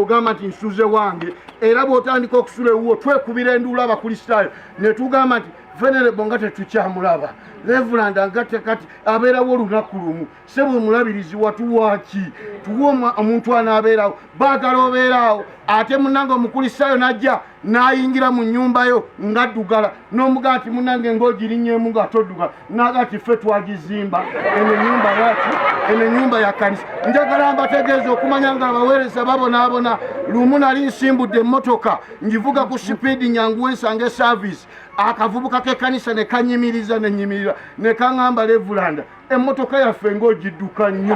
ogamba nti nsuze wange era bw'otandika okusula ewuwo twekubira enduula Abakrisitayo ne tugamba nti Venerable nga tetukyamulaba Reverend ngate kati abeerawo olunaku lumu sebo mulabirizi watuwaki tuwo omuntu anabeerawo baagala obeerawo ate munange Omukrisitayo najja nayingira mu nnyumba yo ngaddugala n'omugaa nti munange ng'ogirinnyeemu nga toddugala naga ti ffe twagizimba eno ennyumba ya kanisa njagala mbategeeza okumanya nga abaweereza babonaabona lumu nali nsimbudde emmotoka ngivuga ku sipiidi nyangu ensange service akavubuka k'ekkanisa ne kanyimiriza nenyimirira ne kaŋŋamba Reverend emmotoka yaffe ng'ogidduka nnyo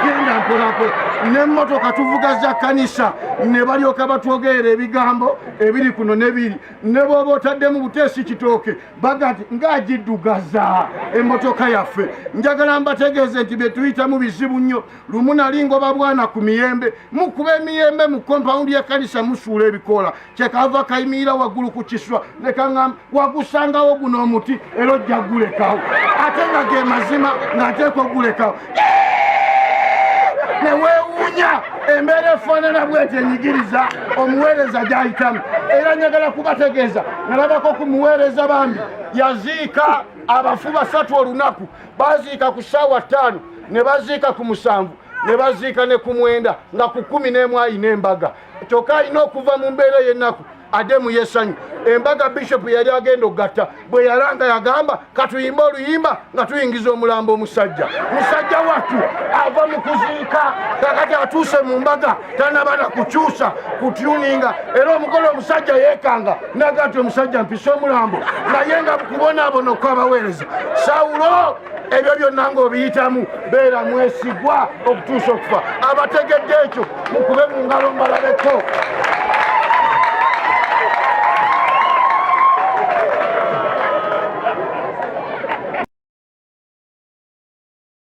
genda mpolampola n'emmotoka tuvuga za kkanisa ne balyoka batwogerera ebigambo ebiri kuno nebiri ne bw'oba otaddemu buteesi kitooke baga nti ng'agiddugaza emmotoka yaffe njagala mbategeeze nti bye tuyitamu bizibu nnyo lumu nali ngoba bwana ku miyembe mukuba emiyembe mu kompawundi y'ekkanisa musuula ebikoola kyekava kayimirira waggulu ku kiswa ne kaŋŋamba wagusangawo guno omuti era ojja gulekawo ate nga ge mazima ng'ateekwa ogulekawo ne weewuunya embeera efaanana bw'eti enyigiriza omuweereza gy'ayitamu era njagala kubategeeza nalabako ku muweereza bambi yaziika abafu 3 olunaku baziika ku ssaawa 5 ne baziika ku 7 ne baziika ne ku 9 nga ku 11 ayina embaga kyokka alina okuva mu mbeera y'ennaku ademu yesanyu embaga Bishop yali agenda ogatta bwe yalanga yagamba katuyimba oluyimba nga tuyingiza omulambo omusajja watu ava mu kuziika kakati atuuse mu mbaga tanabana kukyusa kutuninga era omugole omusajja yeekanga naga nti omusajja mpisa omulambo naye nga kubonaabona okwabaweereza Sawulo ebyo byonna ng'obiyitamu beera mwesigwa okutuusa okufa abategedde ekyo mukube mu ngalo mbalabeko